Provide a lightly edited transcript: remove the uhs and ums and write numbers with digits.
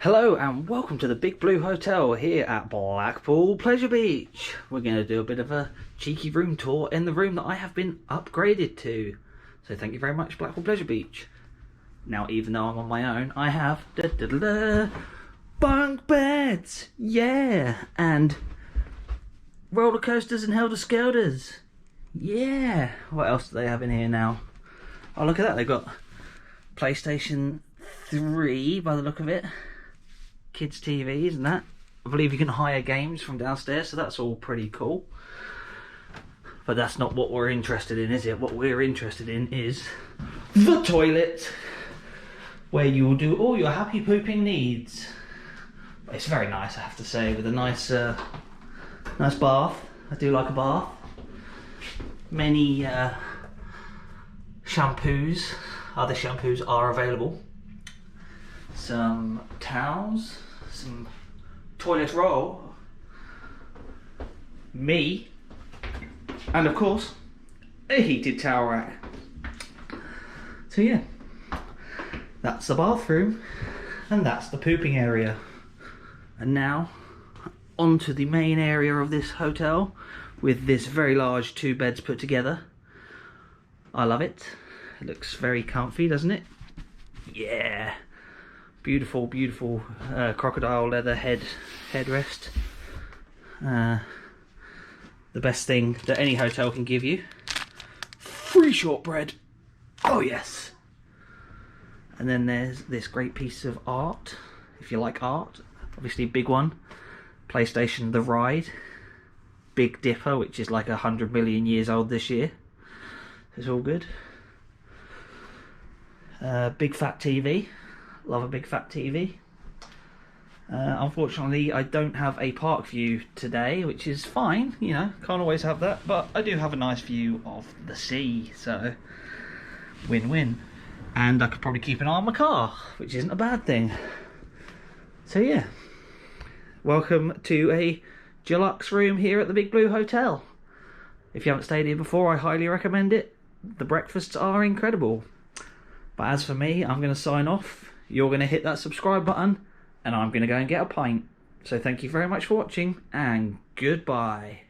Hello and welcome to the Big Blue Hotel here at Blackpool Pleasure Beach. We're going to do a bit of a cheeky room tour in the room that I have been upgraded to. So thank you very much, Blackpool Pleasure Beach. Now, even though I'm on my own, I have bunk beds, yeah, and roller coasters and helter-skelters, yeah. What else do they have in here now? Oh, look at that, they've got PlayStation 3 by the look of it. Kids TVs and that. I believe you can hire games from downstairs, so that's all pretty cool. But that's not what we're interested in, is it? What we're interested in is the toilet, where you will do all your happy pooping needs. It's very nice, I have to say, with a nice nice bath. I do like a bath. Many shampoos, other shampoos are available. Some towels, some toilet roll, me, and of course a heated towel rack. So yeah, that's the bathroom and that's the pooping area. And now onto the main area of this hotel with this very large 2 beds put together. I love it. It looks very comfy, doesn't it? Yeah. Beautiful, beautiful crocodile leather headrest. The best thing that any hotel can give you. Free shortbread. Oh yes. And then there's this great piece of art, if you like art. Obviously big one. PlayStation The Ride. Big Dipper, which is like 100 million years old this year. It's all good. Big fat TV. Love a big fat TV. Unfortunately, I don't have a park view today, which is fine, you know, can't always have that, but I do have a nice view of the sea, so win-win. And I could probably keep an eye on my car, which isn't a bad thing. So yeah, welcome to a deluxe room here at the Big Blue Hotel. If you haven't stayed here before, I highly recommend it. The breakfasts are incredible. But as for me, I'm going to sign off. You're going to hit that subscribe button and I'm going to go and get a pint. So thank you very much for watching and goodbye.